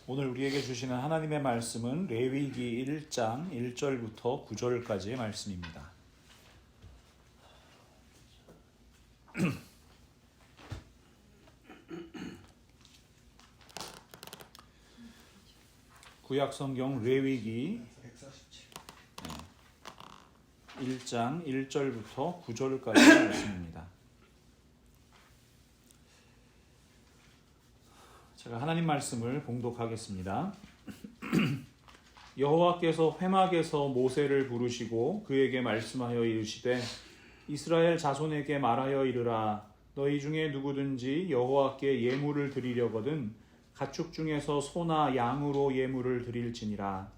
오늘 우리에게 주시는 하나님의 말씀은 레위기 1장 1절부터 9절까지의 말씀입니다. 구약성경 레위기 1장 1절부터 9절까지의 말씀입니다. 제가 하나님 말씀을 봉독하겠습니다. 여호와께서 회막에서 모세를 부르시고 그에게 말씀하여 이르시되 이스라엘 자손에게 말하여 이르라. 너희 중에 누구든지 여호와께 예물을 드리려거든 가축 중에서 소나 양으로 예물을 드릴지니라.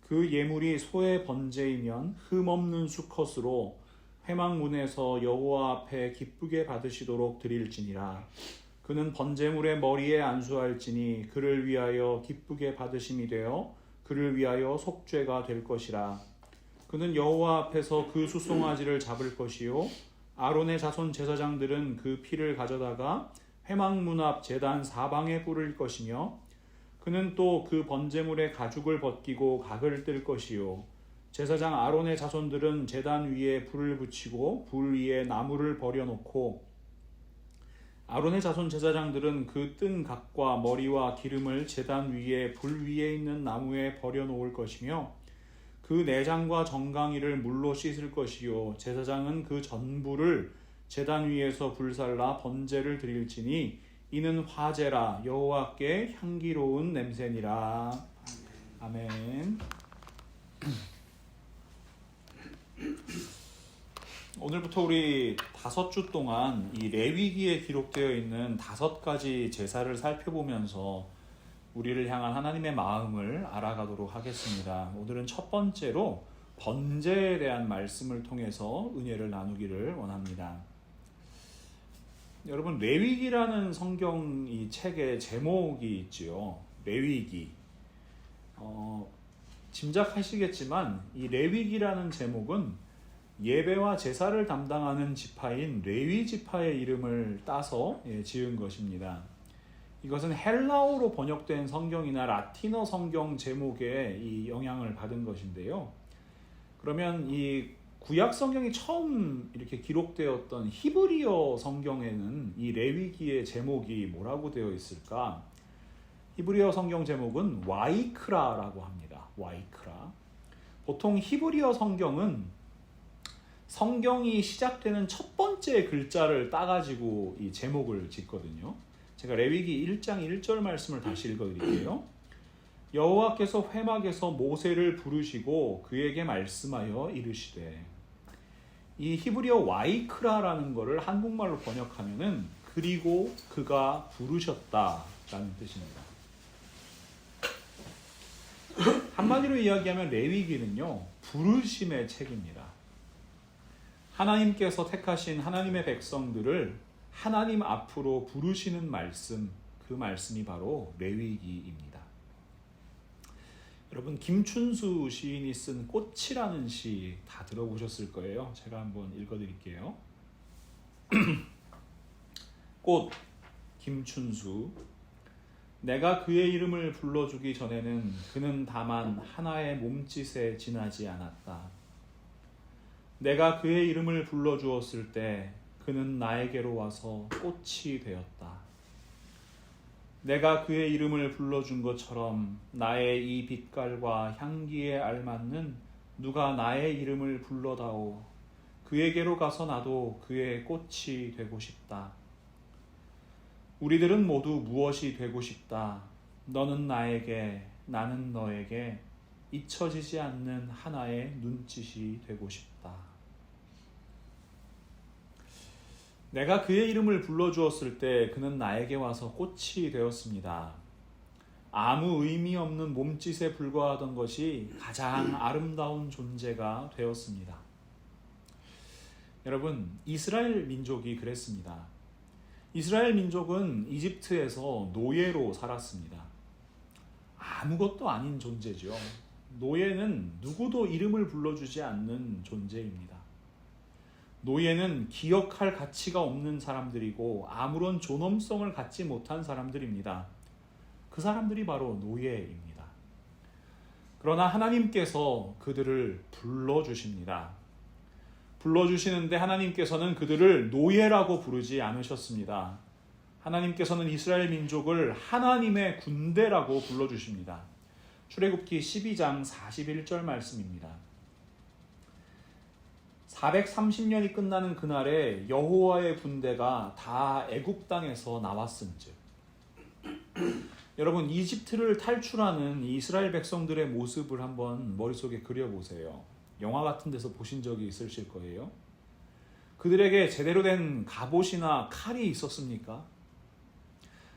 그 예물이 소의 번제이면 흠없는 수컷으로 회막문에서 여호와 앞에 기쁘게 받으시도록 드릴지니라. 그는 번제물의 머리에 안수할지니 그를 위하여 기쁘게 받으심이 되어 그를 위하여 속죄가 될 것이라. 그는 여호와 앞에서 그 수송아지를 잡을 것이요 아론의 자손 제사장들은 그 피를 가져다가 회막문 앞 제단 사방에 뿌릴 것이며 그는 또 그 번제물의 가죽을 벗기고 각을 뜰 것이요 제사장 아론의 자손들은 제단 위에 불을 붙이고 불 위에 나무를 버려놓고 아론의 자손 제사장들은 그 뜬 각과 머리와 기름을 제단 위에 불 위에 있는 나무에 버려놓을 것이며 그 내장과 정강이를 물로 씻을 것이요 제사장은 그 전부를 제단 위에서 불살라 번제를 드릴지니 이는 화제라 여호와께 향기로운 냄새니라. 아멘. 오늘부터 우리 5주 동안 이 레위기에 기록되어 있는 5가지 제사를 살펴보면서 우리를 향한 하나님의 마음을 알아가도록 하겠습니다. 오늘은 첫 번째로 번제에 대한 말씀을 통해서 은혜를 나누기를 원합니다. 여러분, 레위기라는 성경 이 책의 제목이 있지요. 레위기. 짐작하시겠지만 이 레위기라는 제목은 예배와 제사를 담당하는 지파인 레위 지파의 이름을 따서 지은 것입니다. 이것은 헬라어로 번역된 성경이나 라틴어 성경 제목에 이 영향을 받은 것인데요. 그러면 이 구약 성경이 처음 이렇게 기록되었던 히브리어 성경에는 이 레위기의 제목이 뭐라고 되어 있을까? 히브리어 성경 제목은 와이크라라고 합니다. 와이크라. 보통 히브리어 성경은 성경이 시작되는 첫 번째 글자를 따가지고 이 제목을 짓거든요. 제가 레위기 1장 1절 말씀을 다시 읽어드릴게요. 여호와께서 회막에서 모세를 부르시고 그에게 말씀하여 이르시되. 이 히브리어 와이크라라는 거를 한국말로 번역하면은 그리고 그가 부르셨다라는 뜻입니다. 한마디로 이야기하면 레위기는요, 부르심의 책입니다. 하나님께서 택하신 하나님의 백성들을 하나님 앞으로 부르시는 말씀, 그 말씀이 바로 레위기입니다. 여러분, 김춘수 시인이 쓴 꽃이라는 시 다 들어보셨을 거예요. 제가 한번 읽어드릴게요. 꽃, 김춘수. 내가 그의 이름을 불러주기 전에는 그는 다만 하나의 몸짓에 지나지 않았다. 내가 그의 이름을 불러주었을 때 그는 나에게로 와서 꽃이 되었다. 내가 그의 이름을 불러준 것처럼 나의 이 빛깔과 향기에 알맞는 누가 나의 이름을 불러다오. 그에게로 가서 나도 그의 꽃이 되고 싶다. 우리들은 모두 무엇이 되고 싶다. 너는 나에게, 나는 너에게 잊혀지지 않는 하나의 눈짓이 되고 싶다. 내가 그의 이름을 불러주었을 때 그는 나에게 와서 꽃이 되었습니다. 아무 의미 없는 몸짓에 불과하던 것이 가장 아름다운 존재가 되었습니다. 여러분, 이스라엘 민족이 그랬습니다. 이스라엘 민족은 이집트에서 노예로 살았습니다. 아무것도 아닌 존재죠. 노예는 누구도 이름을 불러주지 않는 존재입니다. 노예는 기억할 가치가 없는 사람들이고 아무런 존엄성을 갖지 못한 사람들입니다. 그 사람들이 바로 노예입니다. 그러나 하나님께서 그들을 불러주십니다. 불러주시는데 하나님께서는 그들을 노예라고 부르지 않으셨습니다. 하나님께서는 이스라엘 민족을 하나님의 군대라고 불러주십니다. 출애굽기 12장 41절 말씀입니다. 430년이 끝나는 그날에 여호와의 군대가 다 애굽 땅에서 나왔음즉. 여러분, 이집트를 탈출하는 이스라엘 백성들의 모습을 한번 머릿속에 그려보세요. 영화 같은 데서 보신 적이 있으실 거예요. 그들에게 제대로 된 갑옷이나 칼이 있었습니까?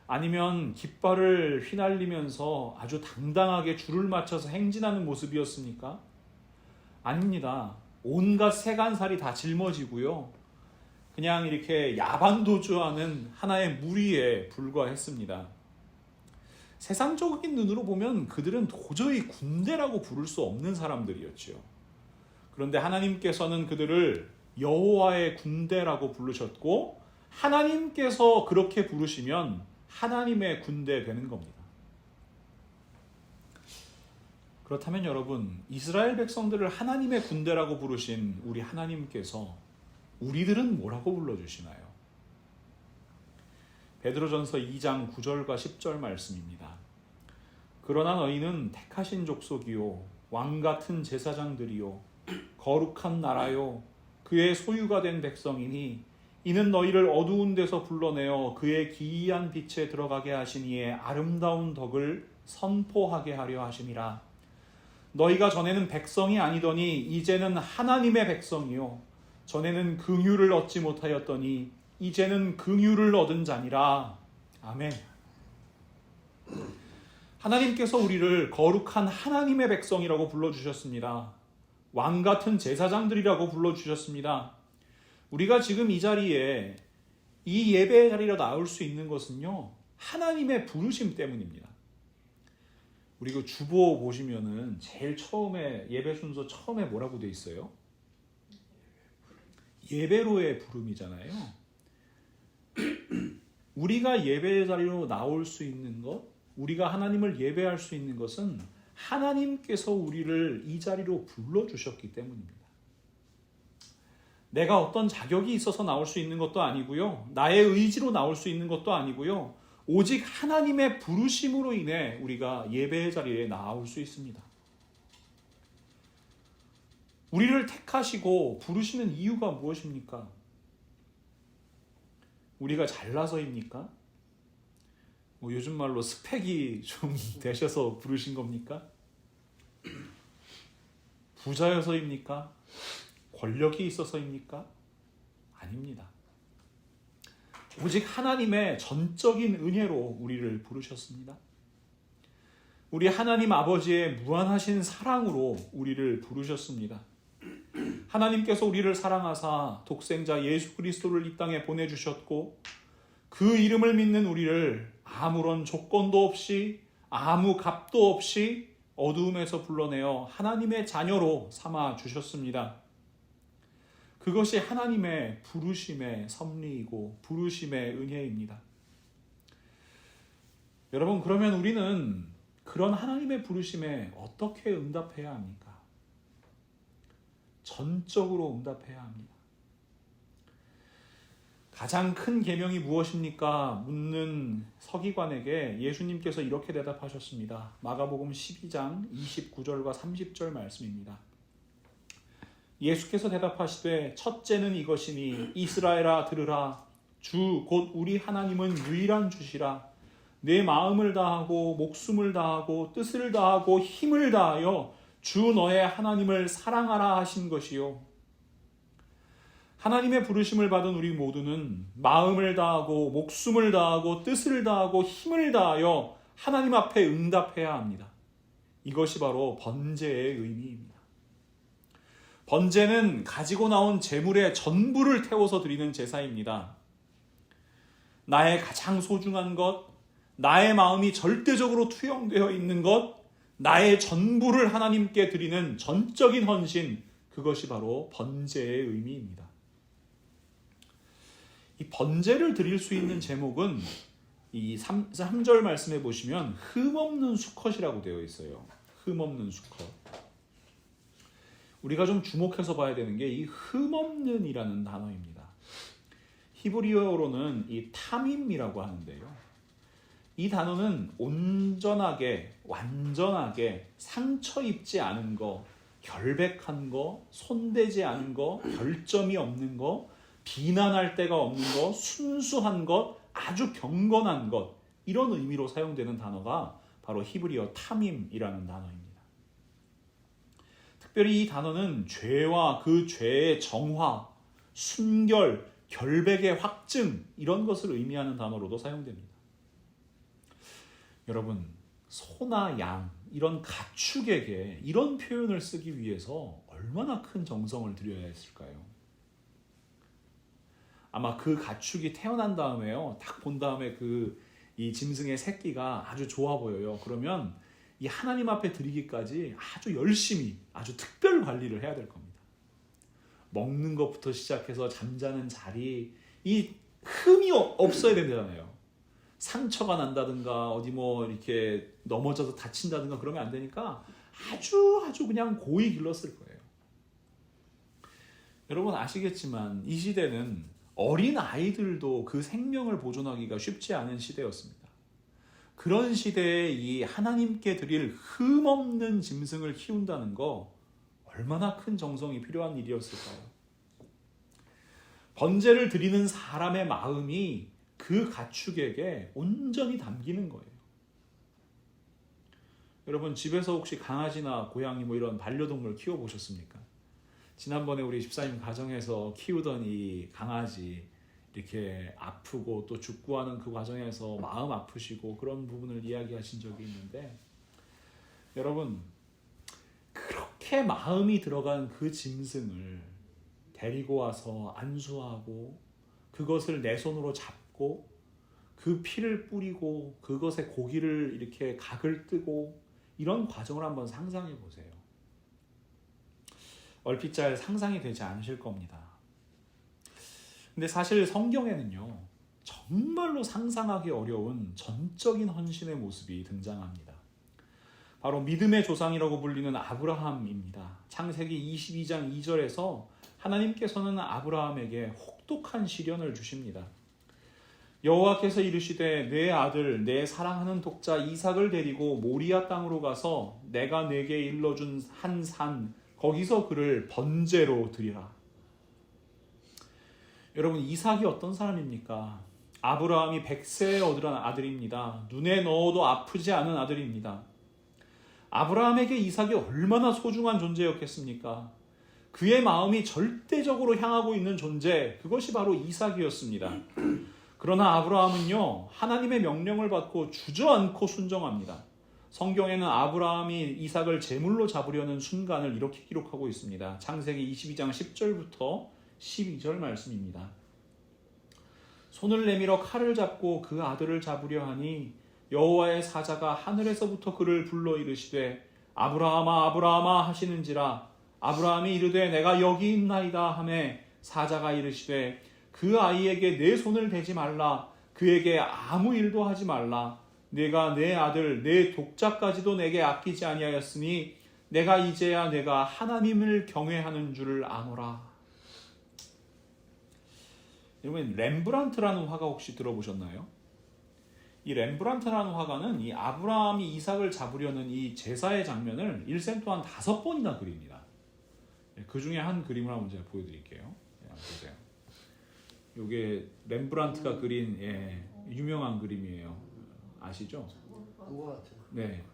아니면 깃발을 휘날리면서 아주 당당하게 줄을 맞춰서 행진하는 모습이었습니까? 아닙니다. 온갖 세간살이 다 짊어지고요. 그냥 이렇게 야반도주하는 하나의 무리에 불과했습니다. 세상적인 눈으로 보면 그들은 도저히 군대라고 부를 수 없는 사람들이었죠. 그런데 하나님께서는 그들을 여호와의 군대라고 부르셨고, 하나님께서 그렇게 부르시면 하나님의 군대 되는 겁니다. 그렇다면 여러분, 이스라엘 백성들을 하나님의 군대라고 부르신 우리 하나님께서 우리들은 뭐라고 불러주시나요? 베드로전서 2장 9절과 10절 말씀입니다. 그러나 너희는 택하신 족속이요 왕같은 제사장들이요 거룩한 나라요 그의 소유가 된 백성이니 이는 너희를 어두운 데서 불러내어 그의 기이한 빛에 들어가게 하신 이의 아름다운 덕을 선포하게 하려 하심이라. 너희가 전에는 백성이 아니더니 이제는 하나님의 백성이요 전에는 긍휼을 얻지 못하였더니 이제는 긍휼을 얻은 자니라. 아멘. 하나님께서 우리를 거룩한 하나님의 백성이라고 불러주셨습니다. 왕같은 제사장들이라고 불러주셨습니다. 우리가 지금 이 자리에, 이 예배의 자리로 나올 수 있는 것은요, 하나님의 부르심 때문입니다. 우리 그 주보 보시면은 제일 처음에 예배 순서 처음에 뭐라고 돼 있어요? 예배로의 부름이잖아요. 우리가 예배의 자리로 나올 수 있는 것, 우리가 하나님을 예배할 수 있는 것은 하나님께서 우리를 이 자리로 불러주셨기 때문입니다. 내가 어떤 자격이 있어서 나올 수 있는 것도 아니고요. 나의 의지로 나올 수 있는 것도 아니고요. 오직 하나님의 부르심으로 인해 우리가 예배의 자리에 나올 수 있습니다. 우리를 택하시고 부르시는 이유가 무엇입니까? 우리가 잘나서입니까? 요즘 말로 스펙이 좀 되셔서 부르신 겁니까? 부자여서입니까? 권력이 있어서입니까? 아닙니다. 오직 하나님의 전적인 은혜로 우리를 부르셨습니다. 우리 하나님 아버지의 무한하신 사랑으로 우리를 부르셨습니다. 하나님께서 우리를 사랑하사 독생자 예수 그리스도를 이 땅에 보내주셨고, 그 이름을 믿는 우리를 아무런 조건도 없이 아무 값도 없이 어두움에서 불러내어 하나님의 자녀로 삼아 주셨습니다. 그것이 하나님의 부르심의 섭리이고 부르심의 은혜입니다. 여러분, 그러면 우리는 그런 하나님의 부르심에 어떻게 응답해야 합니까? 전적으로 응답해야 합니다. 가장 큰 계명이 무엇입니까? 묻는 서기관에게 예수님께서 이렇게 대답하셨습니다. 마가복음 12장 29절과 30절 말씀입니다. 예수께서 대답하시되 첫째는 이것이니 이스라엘아 들으라. 주 곧 우리 하나님은 유일한 주시라. 내 마음을 다하고 목숨을 다하고 뜻을 다하고 힘을 다하여 주 너의 하나님을 사랑하라 하신 것이요. 하나님의 부르심을 받은 우리 모두는 마음을 다하고 목숨을 다하고 뜻을 다하고 힘을 다하여 하나님 앞에 응답해야 합니다. 이것이 바로 번제의 의미입니다. 번제는 가지고 나온 재물의 전부를 태워서 드리는 제사입니다. 나의 가장 소중한 것, 나의 마음이 절대적으로 투영되어 있는 것, 나의 전부를 하나님께 드리는 전적인 헌신, 그것이 바로 번제의 의미입니다. 이 번제를 드릴 수 있는 제목은 이 3절 말씀에 보시면 흠없는 수컷이라고 되어 있어요. 흠없는 수컷. 우리가 좀 주목해서 봐야 되는 게 이 흠없는이라는 단어입니다. 히브리어로는 이 타밈이라고 하는데요. 이 단어는 온전하게, 완전하게 상처 입지 않은 거, 결백한 거, 손대지 않은 거, 결점이 없는 거, 비난할 데가 없는 거, 순수한 것, 아주 경건한 것, 이런 의미로 사용되는 단어가 바로 히브리어 타밈이라는 단어입니다. 특별히 이 단어는 죄와 그 죄의 정화, 순결, 결백의 확증, 이런 것을 의미하는 단어로도 사용됩니다. 여러분, 소나 양, 이런 가축에게 이런 표현을 쓰기 위해서 얼마나 큰 정성을 들여야 했을까요? 아마 그 가축이 태어난 다음에요, 딱 본 다음에 이 짐승의 새끼가 아주 좋아 보여요. 그러면 이 하나님 앞에 드리기까지 아주 열심히, 아주 특별 관리를 해야 될 겁니다. 먹는 것부터 시작해서 잠자는 자리, 이 흠이 없어야 된다잖아요. 상처가 난다든가 어디 이렇게 넘어져서 다친다든가 그러면 안 되니까 아주 그냥 고이 길렀을 거예요. 여러분 아시겠지만 이 시대는 어린 아이들도 그 생명을 보존하기가 쉽지 않은 시대였습니다. 그런 시대에 이 하나님께 드릴 흠없는 짐승을 키운다는 거 얼마나 큰 정성이 필요한 일이었을까요? 번제를 드리는 사람의 마음이 그 가축에게 온전히 담기는 거예요. 여러분 집에서 혹시 강아지나 고양이 이런 반려동물 키워보셨습니까? 지난번에 우리 집사님 가정에서 키우던 이 강아지 이렇게 아프고 또 죽고하는 그 과정에서 마음 아프시고 그런 부분을 이야기하신 적이 있는데, 여러분 그렇게 마음이 들어간 그 짐승을 데리고 와서 안수하고 그것을 내 손으로 잡고 그 피를 뿌리고 그것의 고기를 이렇게 각을 뜨고 이런 과정을 한번 상상해 보세요. 얼핏 잘 상상이 되지 않으실 겁니다. 근데 사실 성경에는요, 정말로 상상하기 어려운 전적인 헌신의 모습이 등장합니다. 바로 믿음의 조상이라고 불리는 아브라함입니다. 창세기 22장 2절에서 하나님께서는 아브라함에게 혹독한 시련을 주십니다. 여호와께서 이르시되 내 아들 내 사랑하는 독자 이삭을 데리고 모리아 땅으로 가서 내가 내게 일러준 한 산 거기서 그를 번제로 드리라. 여러분 이삭이 어떤 사람입니까? 아브라함이 100세에 얻은 아들입니다. 눈에 넣어도 아프지 않은 아들입니다. 아브라함에게 이삭이 얼마나 소중한 존재였겠습니까? 그의 마음이 절대적으로 향하고 있는 존재, 그것이 바로 이삭이었습니다. 그러나 아브라함은요, 하나님의 명령을 받고 주저앉고 순종합니다. 성경에는 아브라함이 이삭을 제물로 잡으려는 순간을 이렇게 기록하고 있습니다. 창세기 22장 10절부터 12절 말씀입니다. 손을 내밀어 칼을 잡고 그 아들을 잡으려 하니 여호와의 사자가 하늘에서부터 그를 불러 이르시되 아브라함아 아브라함아 하시는지라. 아브라함이 이르되 내가 여기 있나이다 하매 사자가 이르시되 그 아이에게 내 손을 대지 말라. 그에게 아무 일도 하지 말라. 내가 내 아들 내 독자까지도 내게 아끼지 아니하였으니 내가 이제야 내가 하나님을 경외하는 줄을 아노라. 여러분 렘브란트라는 화가 혹시 들어보셨나요? 이 렘브란트라는 화가는 이 아브라함이 이삭을 잡으려는 이 제사의 장면을 일생 동안 5번이나 그립니다. 그 중에 한 그림을 한번 제가 보여드릴게요. 보세요. 이게 렘브란트가 그린 유명한 그림이에요. 아시죠? 본것 같아요. 네.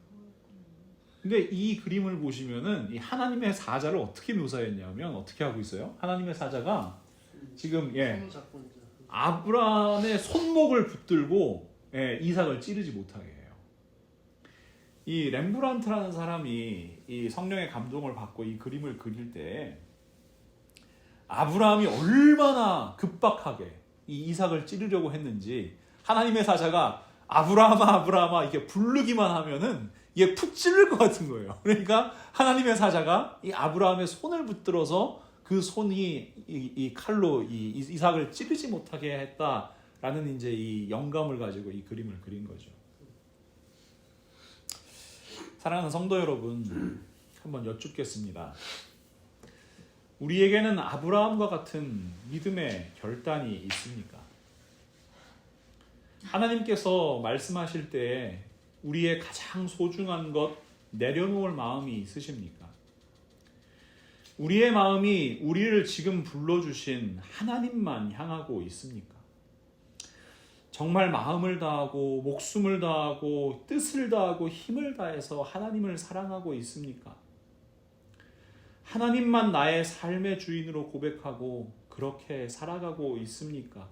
근데 이 그림을 보시면은 이 하나님의 사자를 어떻게 묘사했냐면 어떻게 하고 있어요? 하나님의 사자가 지금 아브라함의 손목을 붙들고 이삭을 찌르지 못하게 해요. 이 렘브란트라는 사람이 이 성령의 감동을 받고 이 그림을 그릴 때 아브라함이 얼마나 급박하게 이 이삭을 찌르려고 했는지 하나님의 사자가 아브라함아 아브라함아 이게 부르기만 하면은 이게 푹 찌를 것 같은 거예요. 그러니까 하나님의 사자가 이 아브라함의 손을 붙들어서 그 손이 이 칼로 이 이삭을 찌르지 못하게 했다. 라는 이제 이 영감을 가지고 이 그림을 그린 거죠. 사랑하는 성도 여러분, 한번 여쭙겠습니다. 우리에게는 아브라함과 같은 믿음의 결단이 있습니까? 하나님께서 말씀하실 때 우리의 가장 소중한 것 내려놓을 마음이 있으십니까? 우리의 마음이 우리를 지금 불러주신 하나님만 향하고 있습니까? 정말 마음을 다하고 목숨을 다하고 뜻을 다하고 힘을 다해서 하나님을 사랑하고 있습니까? 하나님만 나의 삶의 주인으로 고백하고 그렇게 살아가고 있습니까?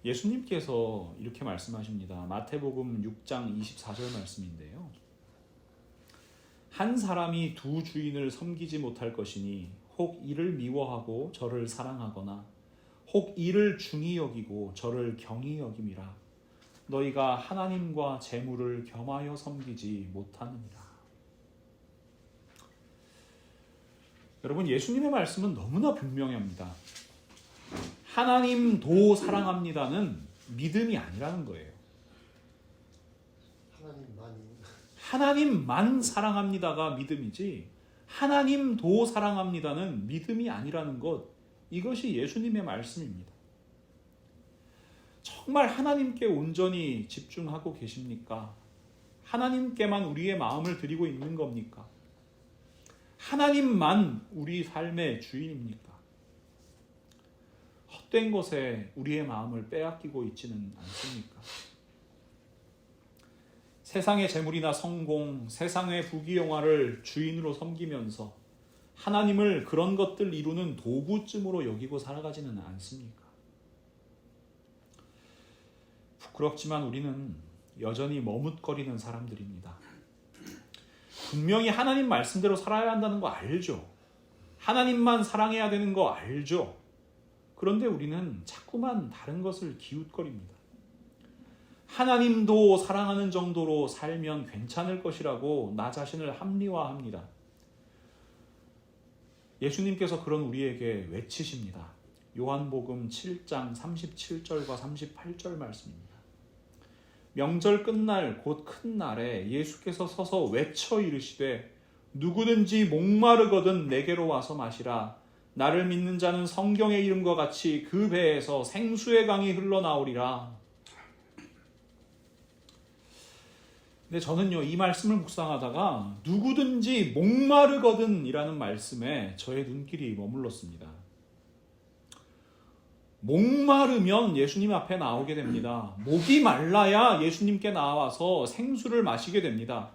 예수님께서 이렇게 말씀하십니다. 마태복음 6장 24절 말씀인데요. 한 사람이 두 주인을 섬기지 못할 것이니 혹 이를 미워하고 저를 사랑하거나 혹 이를 중히 여기고 저를 경히 여김이라. 너희가 하나님과 재물을 겸하여 섬기지 못하느니라. 여러분, 예수님의 말씀은 너무나 분명합니다. 하나님도 사랑합니다는 믿음이 아니라는 거예요. 하나님만 사랑합니다가 믿음이지 하나님도 사랑합니다는 믿음이 아니라는 것, 이것이 예수님의 말씀입니다. 정말 하나님께 온전히 집중하고 계십니까? 하나님께만 우리의 마음을 드리고 있는 겁니까? 하나님만 우리 삶의 주인입니까? 헛된 것에 우리의 마음을 빼앗기고 있지는 않습니까? 세상의 재물이나 성공, 세상의 부귀영화를 주인으로 섬기면서 하나님을 그런 것들 이루는 도구쯤으로 여기고 살아가지는 않습니까? 부끄럽지만 우리는 여전히 머뭇거리는 사람들입니다. 분명히 하나님 말씀대로 살아야 한다는 거 알죠. 하나님만 사랑해야 되는 거 알죠. 그런데 우리는 자꾸만 다른 것을 기웃거립니다. 하나님도 사랑하는 정도로 살면 괜찮을 것이라고 나 자신을 합리화합니다. 예수님께서 그런 우리에게 외치십니다. 요한복음 7장 37절과 38절 말씀입니다. 명절 끝날 곧 큰 날에 예수께서 서서 외쳐 이르시되 누구든지 목마르거든 내게로 와서 마시라. 나를 믿는 자는 성경의 이름과 같이 그 배에서 생수의 강이 흘러나오리라. 근데 저는요, 이 말씀을 묵상하다가 누구든지 목마르거든 이라는 말씀에 저의 눈길이 머물렀습니다. 목마르면 예수님 앞에 나오게 됩니다. 목이 말라야 예수님께 나와서 생수를 마시게 됩니다.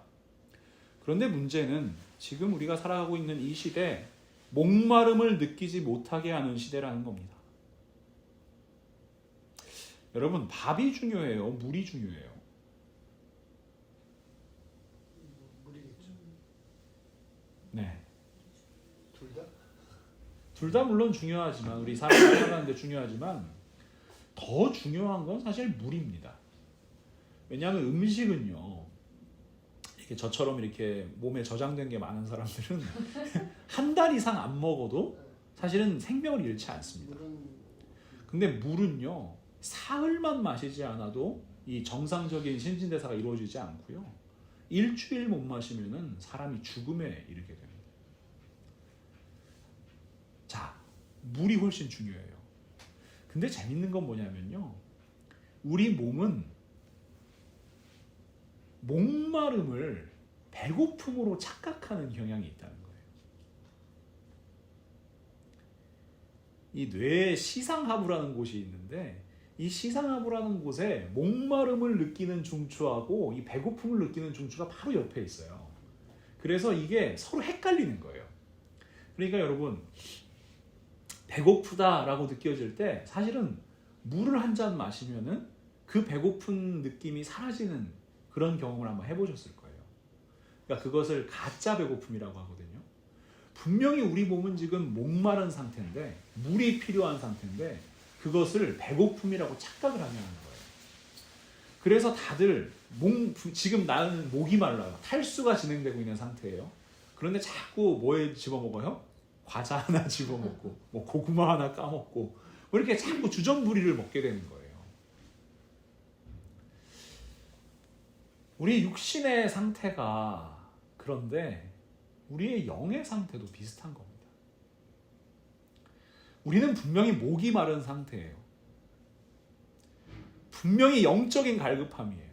그런데 문제는 지금 우리가 살아가고 있는 이 시대, 목마름을 느끼지 못하게 하는 시대라는 겁니다. 여러분, 밥이 중요해요? 물이 중요해요? 물이겠죠. 네. 둘 다? 둘 다 물론 중요하지만, 우리 사람이 살아가는데 중요하지만 더 중요한 건 사실 물입니다. 왜냐하면 음식은요, 이렇게 저처럼 이렇게 몸에 저장된 게 많은 사람들은 한 달 이상 안 먹어도 사실은 생명을 잃지 않습니다. 근데 물은요, 사흘만 마시지 않아도 이 정상적인 신진대사가 이루어지지 않고요, 일주일 못 마시면은 사람이 죽음에 이르게 됩니다. 자, 물이 훨씬 중요해요. 근데 재밌는 건 뭐냐면요, 우리 몸은 목마름을 배고픔으로 착각하는 경향이 있다는 거예요. 이 뇌에 시상하부라는 곳이 있는데, 이 시상하부라는 곳에 목마름을 느끼는 중추하고 이 배고픔을 느끼는 중추가 바로 옆에 있어요. 그래서 이게 서로 헷갈리는 거예요. 그러니까 여러분, 배고프다라고 느껴질 때 사실은 물을 한 잔 마시면은 그 배고픈 느낌이 사라지는 그런 경험을 한번 해보셨을 거예요. 그러니까 그것을 가짜 배고픔이라고 하거든요. 분명히 우리 몸은 지금 목마른 상태인데, 물이 필요한 상태인데 그것을 배고픔이라고 착각을 하는 거예요. 그래서 다들 지금 나는 목이 말라요. 탈수가 진행되고 있는 상태예요. 그런데 자꾸 뭐에 집어먹어요? 과자 하나 집어먹고, 뭐 고구마 하나 까먹고, 왜 이렇게 자꾸 주전부리를 먹게 되는 거예요? 우리 육신의 상태가 그런데 우리의 영의 상태도 비슷한 겁니다. 우리는 분명히 목이 마른 상태예요. 분명히 영적인 갈급함이에요.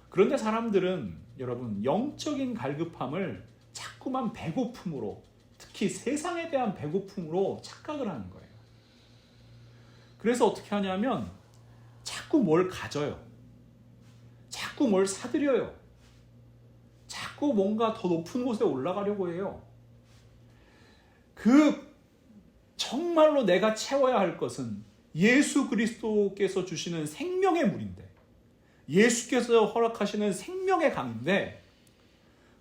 그런데 사람들은 여러분 영적인 갈급함을 자꾸만 배고픔으로, 특히 세상에 대한 배고픔으로 착각을 하는 거예요. 그래서 어떻게 하냐면 자꾸 뭘 가져요. 자꾸 뭘 사들여요. 자꾸 뭔가 더 높은 곳에 올라가려고 해요. 정말로 내가 채워야 할 것은 예수 그리스도께서 주시는 생명의 물인데, 예수께서 허락하시는 생명의 강인데,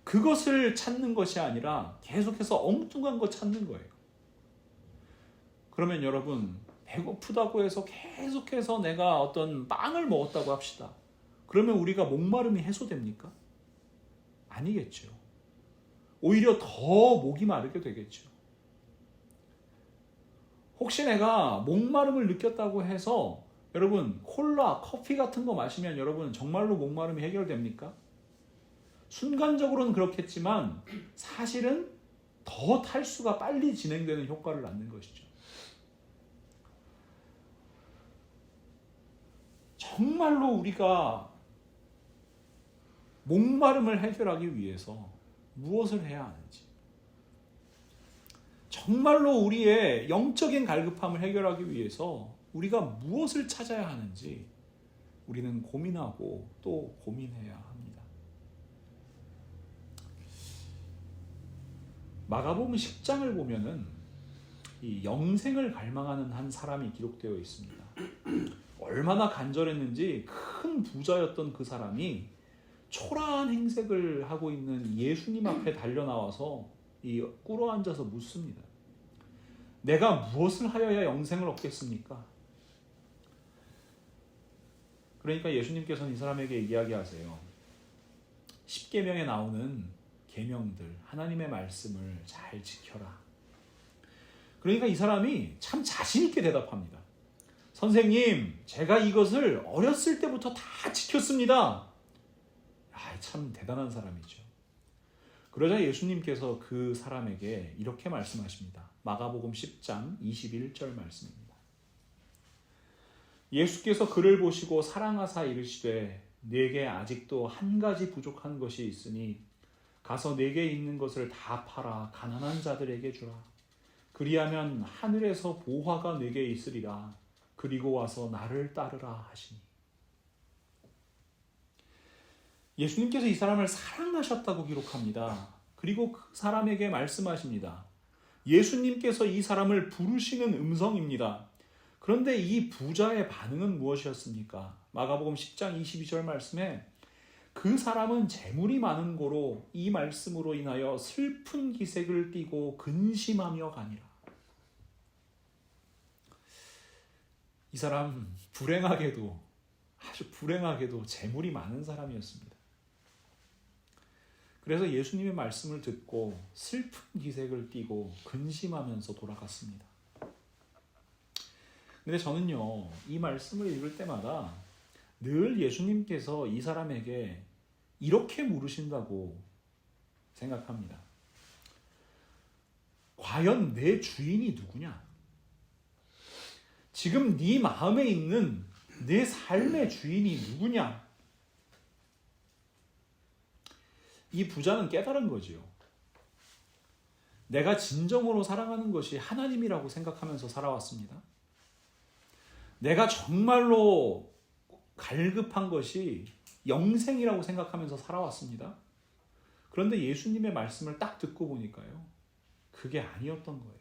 그것을 찾는 것이 아니라 계속해서 엉뚱한 거 찾는 거예요. 그러면 여러분, 배고프다고 해서 계속해서 내가 어떤 빵을 먹었다고 합시다. 그러면 우리가 목마름이 해소됩니까? 아니겠죠. 오히려 더 목이 마르게 되겠죠. 혹시 내가 목마름을 느꼈다고 해서 여러분 콜라, 커피 같은 거 마시면 여러분 정말로 목마름이 해결됩니까? 순간적으로는 그렇겠지만 사실은 더 탈수가 빨리 진행되는 효과를 낳는 것이죠. 정말로 우리가 목마름을 해결하기 위해서 무엇을 해야 하는지, 정말로 우리의 영적인 갈급함을 해결하기 위해서 우리가 무엇을 찾아야 하는지 우리는 고민하고 또 고민해야 합니다. 마가복음 10장을 보면은 이 영생을 갈망하는 한 사람이 기록되어 있습니다. 얼마나 간절했는지 큰 부자였던 그 사람이 초라한 행색을 하고 있는 예수님 앞에 달려나와서 이 꿇어 앉아서 묻습니다. 내가 무엇을 하여야 영생을 얻겠습니까? 그러니까 예수님께서는 이 사람에게 이야기하세요. 10계명에 나오는 계명들, 하나님의 말씀을 잘 지켜라. 그러니까 이 사람이 참 자신 있게 대답합니다. 선생님, 제가 이것을 어렸을 때부터 다 지켰습니다. 참 대단한 사람이죠. 그러자 예수님께서 그 사람에게 이렇게 말씀하십니다. 마가복음 10장 21절 말씀입니다. 예수께서 그를 보시고 사랑하사 이르시되 네게 아직도 한 가지 부족한 것이 있으니 가서 네게 있는 것을 다 팔아 가난한 자들에게 주라. 그리하면 하늘에서 보화가 네게 있으리라. 그리고 와서 나를 따르라 하시니. 예수님께서 이 사람을 사랑하셨다고 기록합니다. 그리고 그 사람에게 말씀하십니다. 예수님께서 이 사람을 부르시는 음성입니다. 그런데 이 부자의 반응은 무엇이었습니까? 마가복음 10장 22절 말씀에 그 사람은 재물이 많은 고로 이 말씀으로 인하여 슬픈 기색을 띠고 근심하며 가니라. 이 사람 아주 불행하게도 재물이 많은 사람이었습니다. 그래서 예수님의 말씀을 듣고 슬픈 기색을 띠고 근심하면서 돌아갔습니다. 근데 저는요, 이 말씀을 읽을 때마다 늘 예수님께서 이 사람에게 이렇게 물으신다고 생각합니다. 과연 내 주인이 누구냐? 지금 네 마음에 있는 내 삶의 주인이 누구냐? 이 부자는 깨달은 거지요. 내가 진정으로 사랑하는 것이 하나님이라고 생각하면서 살아왔습니다. 내가 정말로 갈급한 것이 영생이라고 생각하면서 살아왔습니다. 그런데 예수님의 말씀을 딱 듣고 보니까요, 그게 아니었던 거예요.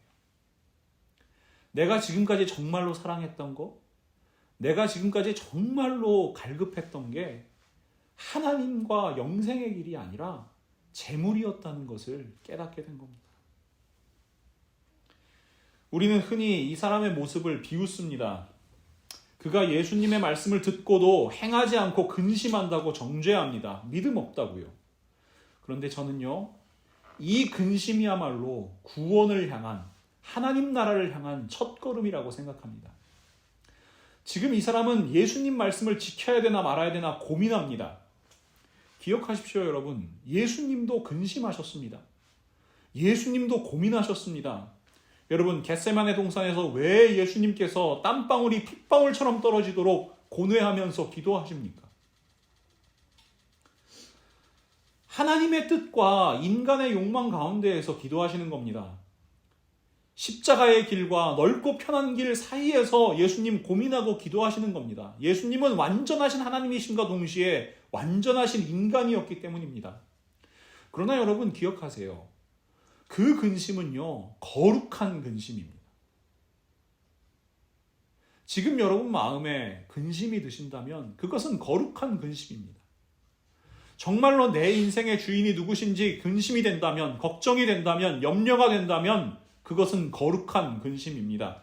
내가 지금까지 정말로 사랑했던 거, 내가 지금까지 정말로 갈급했던 게 하나님과 영생의 길이 아니라 재물이었다는 것을 깨닫게 된 겁니다. 우리는 흔히 이 사람의 모습을 비웃습니다. 그가 예수님의 말씀을 듣고도 행하지 않고 근심한다고 정죄합니다. 믿음 없다고요. 그런데 저는요, 이 근심이야말로 구원을 향한, 하나님 나라를 향한 첫걸음이라고 생각합니다. 지금 이 사람은 예수님 말씀을 지켜야 되나 말아야 되나 고민합니다. 기억하십시오, 여러분. 예수님도 근심하셨습니다. 예수님도 고민하셨습니다. 여러분, 겟세마네 동산에서 왜 예수님께서 땀방울이 핏방울처럼 떨어지도록 고뇌하면서 기도하십니까? 하나님의 뜻과 인간의 욕망 가운데에서 기도하시는 겁니다. 십자가의 길과 넓고 편한 길 사이에서 예수님 고민하고 기도하시는 겁니다. 예수님은 완전하신 하나님이심과 동시에 완전하신 인간이었기 때문입니다. 그러나 여러분 기억하세요. 그 근심은요, 거룩한 근심입니다. 지금 여러분 마음에 근심이 드신다면 그것은 거룩한 근심입니다. 정말로 내 인생의 주인이 누구신지 근심이 된다면, 걱정이 된다면, 염려가 된다면 그것은 거룩한 근심입니다.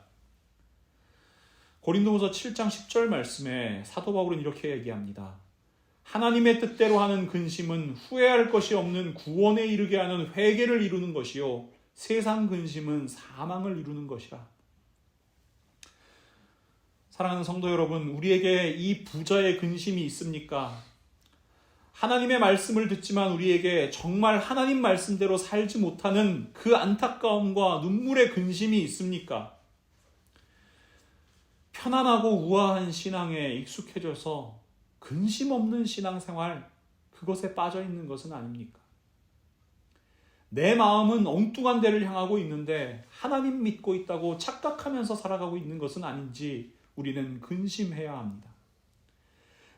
고린도후서 7장 10절 말씀에 사도 바울은 이렇게 얘기합니다. 하나님의 뜻대로 하는 근심은 후회할 것이 없는 구원에 이르게 하는 회개를 이루는 것이요 세상 근심은 사망을 이루는 것이라. 사랑하는 성도 여러분, 우리에게 이 부자의 근심이 있습니까? 하나님의 말씀을 듣지만 우리에게 정말 하나님 말씀대로 살지 못하는 그 안타까움과 눈물의 근심이 있습니까? 편안하고 우아한 신앙에 익숙해져서 근심 없는 신앙생활, 그것에 빠져 있는 것은 아닙니까? 내 마음은 엉뚱한 데를 향하고 있는데 하나님 믿고 있다고 착각하면서 살아가고 있는 것은 아닌지 우리는 근심해야 합니다.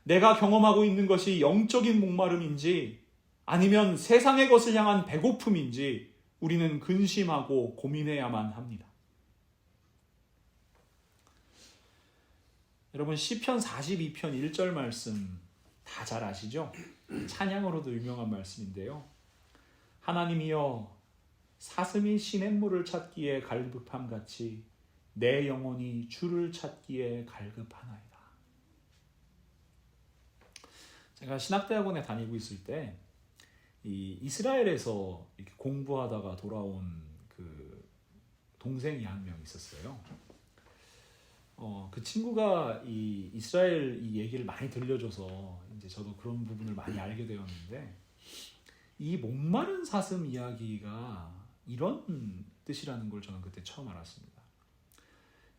내가 경험하고 있는 것이 영적인 목마름인지 아니면 세상의 것을 향한 배고픔인지 우리는 근심하고 고민해야만 합니다. 여러분 시편 42편 1절 말씀 다 잘 아시죠? 찬양으로도 유명한 말씀인데요. 하나님이여 사슴이 시냇물을 찾기에 갈급함같이 내 영혼이 주를 찾기에 갈급하나이다. 제가 신학대학원에 다니고 있을 때 이 이스라엘에서 이렇게 공부하다가 돌아온 그 동생이 한 명 있었어요. 그 친구가 이 이스라엘 이 얘기를 많이 들려줘서 이제 저도 그런 부분을 많이 알게 되었는데 이 목마른 사슴 이야기가 이런 뜻이라는 걸 저는 그때 처음 알았습니다.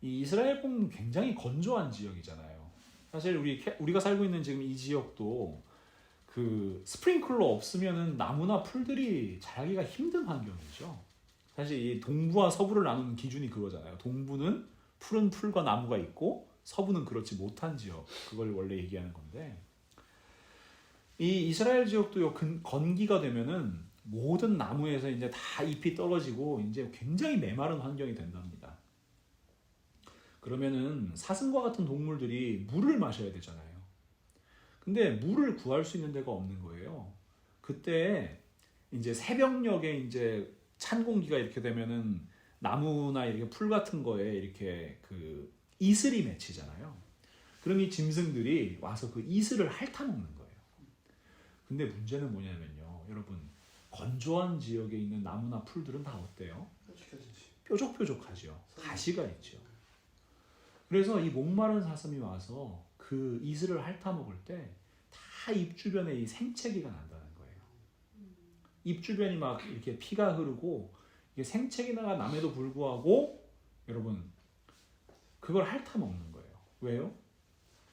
이 이스라엘 보면 굉장히 건조한 지역이잖아요. 사실 우리가 살고 있는 지금 이 지역도 그 스프링클러 없으면은 나무나 풀들이 자라기가 힘든 환경이죠. 사실 이 동부와 서부를 나누는 기준이 그거잖아요. 동부는 푸른 풀과 나무가 있고 서부는 그렇지 못한 지역, 그걸 원래 얘기하는 건데 이 이스라엘 지역도 건기가 되면은 모든 나무에서 이제 다 잎이 떨어지고 이제 굉장히 메마른 환경이 된답니다. 그러면은 사슴과 같은 동물들이 물을 마셔야 되잖아요. 근데 물을 구할 수 있는 데가 없는 거예요. 그때 이제 새벽녘에 이제 찬 공기가 이렇게 되면은 나무나 이렇게 풀 같은 거에 이렇게 그 이슬이 맺히잖아요. 그럼 이 짐승들이 와서 그 이슬을 핥아먹는 거예요. 근데 문제는 뭐냐면요, 여러분 건조한 지역에 있는 나무나 풀들은 다 어때요? 뾰족뾰족하죠. 가시가 있죠. 그래서 이 목마른 사슴이 와서 그 이슬을 핥아먹을 때 다 입 주변에 이 생채기가 난다는 거예요. 입 주변이 막 이렇게 피가 흐르고 이게 생채기가 남에도 불구하고 여러분 그걸 핥아먹는 거예요. 왜요?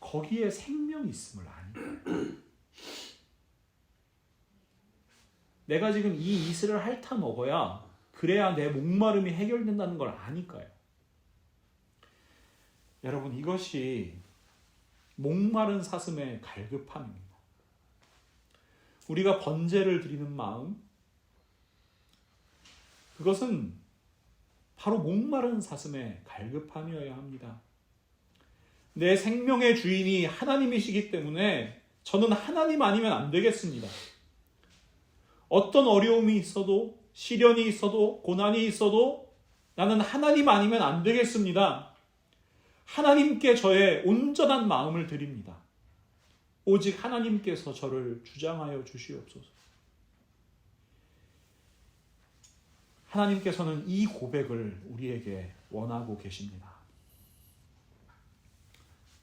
거기에 생명이 있음을 아니까. 내가 지금 이 이슬을 핥아먹어야 그래야 내 목마름이 해결된다는 걸 아니까요. 여러분 이것이 목마른 사슴의 갈급함입니다. 우리가 번제를 드리는 마음, 그것은 바로 목마른 사슴의 갈급함이어야 합니다. 내 생명의 주인이 하나님이시기 때문에 저는 하나님 아니면 안 되겠습니다. 어떤 어려움이 있어도 시련이 있어도 고난이 있어도 나는 하나님 아니면 안 되겠습니다. 하나님께 저의 온전한 마음을 드립니다. 오직 하나님께서 저를 주장하여 주시옵소서. 하나님께서는 이 고백을 우리에게 원하고 계십니다.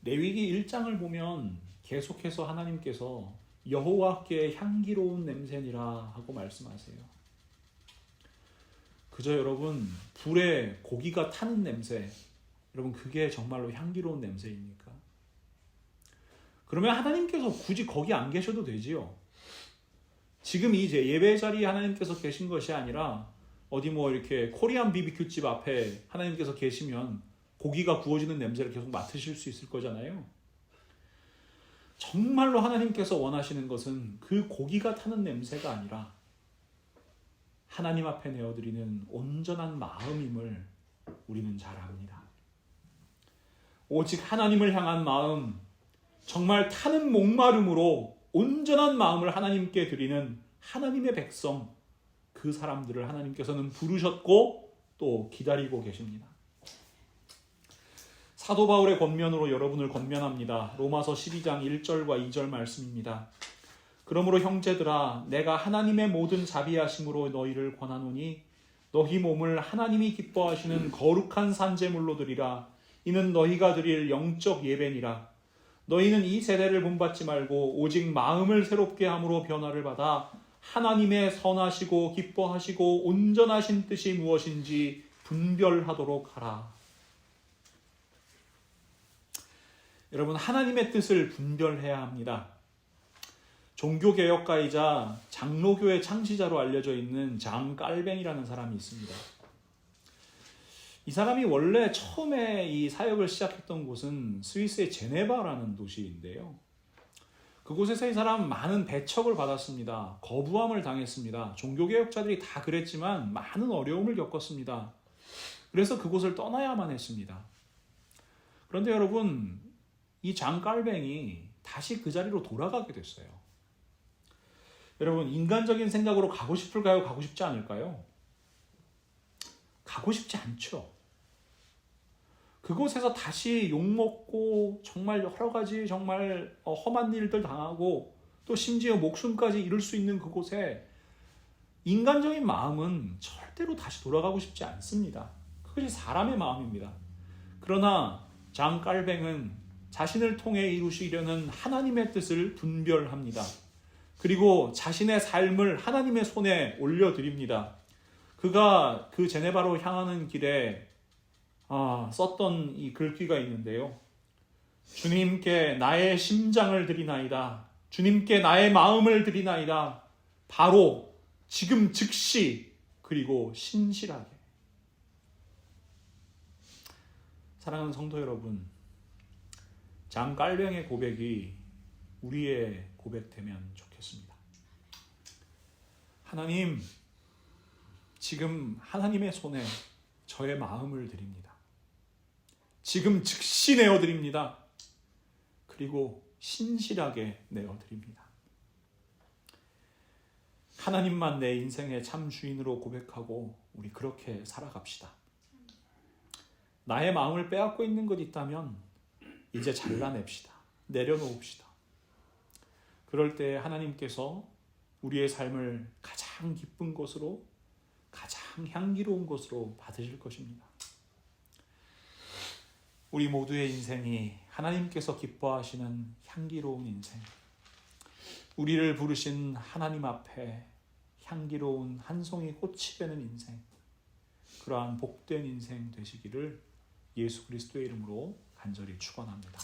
레위기 1장을 보면 계속해서 하나님께서 여호와께 향기로운 냄새니라 하고 말씀하세요. 그저 여러분 불에 고기가 타는 냄새, 여러분 그게 정말로 향기로운 냄새입니까? 그러면 하나님께서 굳이 거기 안 계셔도 되지요. 지금 이제 예배 자리에 하나님께서 계신 것이 아니라 어디 뭐 이렇게 코리안 BBQ집 앞에 하나님께서 계시면 고기가 구워지는 냄새를 계속 맡으실 수 있을 거잖아요. 정말로 하나님께서 원하시는 것은 그 고기가 타는 냄새가 아니라 하나님 앞에 내어드리는 온전한 마음임을 우리는 잘 압니다. 오직 하나님을 향한 마음, 정말 타는 목마름으로 온전한 마음을 하나님께 드리는 하나님의 백성, 그 사람들을 하나님께서는 부르셨고 또 기다리고 계십니다. 사도 바울의 권면으로 여러분을 권면합니다. 로마서 12장 1절과 2절 말씀입니다. 그러므로 형제들아, 내가 하나님의 모든 자비하심으로 너희를 권하노니 너희 몸을 하나님이 기뻐하시는 거룩한 산제물로 드리라. 이는 너희가 드릴 영적 예배니라. 너희는 이 세대를 본받지 말고 오직 마음을 새롭게 함으로 변화를 받아 하나님의 선하시고 기뻐하시고 온전하신 뜻이 무엇인지 분별하도록 하라. 여러분, 하나님의 뜻을 분별해야 합니다. 종교개혁가이자 장로교의 창시자로 알려져 있는 장 깔뱅이라는 사람이 있습니다. 이 사람이 원래 처음에 이 사역을 시작했던 곳은 스위스의 제네바라는 도시인데요. 그곳에서 이 사람은 많은 배척을 받았습니다. 거부함을 당했습니다. 종교개혁자들이 다 그랬지만 많은 어려움을 겪었습니다. 그래서 그곳을 떠나야만 했습니다. 그런데 여러분, 이 장깔뱅이 다시 그 자리로 돌아가게 됐어요. 여러분, 인간적인 생각으로 가고 싶을까요? 가고 싶지 않을까요? 가고 싶지 않죠. 그곳에서 다시 욕먹고 정말 여러 가지 정말 험한 일들 당하고 또 심지어 목숨까지 잃을 수 있는 그곳에 인간적인 마음은 절대로 다시 돌아가고 싶지 않습니다. 그것이 사람의 마음입니다. 그러나 장깔뱅은 자신을 통해 이루시려는 하나님의 뜻을 분별합니다. 그리고 자신의 삶을 하나님의 손에 올려드립니다. 그가 그 제네바로 향하는 길에 썼던 이 글귀가 있는데요. 주님께 나의 심장을 드리나이다. 주님께 나의 마음을 드리나이다. 바로 지금 즉시 그리고 신실하게. 사랑하는 성도 여러분, 장깔뱅의 고백이 우리의 고백되면 좋겠습니다. 하나님, 지금 하나님의 손에 저의 마음을 드립니다. 지금 즉시 내어드립니다. 그리고 신실하게 내어드립니다. 하나님만 내 인생의 참 주인으로 고백하고 우리 그렇게 살아갑시다. 나의 마음을 빼앗고 있는 것 있다면 이제 잘라냅시다. 내려놓읍시다. 그럴 때 하나님께서 우리의 삶을 가장 기쁜 것으로, 가장 향기로운 것으로 받으실 것입니다. 우리 모두의 인생이 하나님께서 기뻐하시는 향기로운 인생, 우리를 부르신 하나님 앞에 향기로운 한 송이 꽃이 되는 인생, 그러한 복된 인생 되시기를 예수 그리스도의 이름으로 간절히 축원합니다.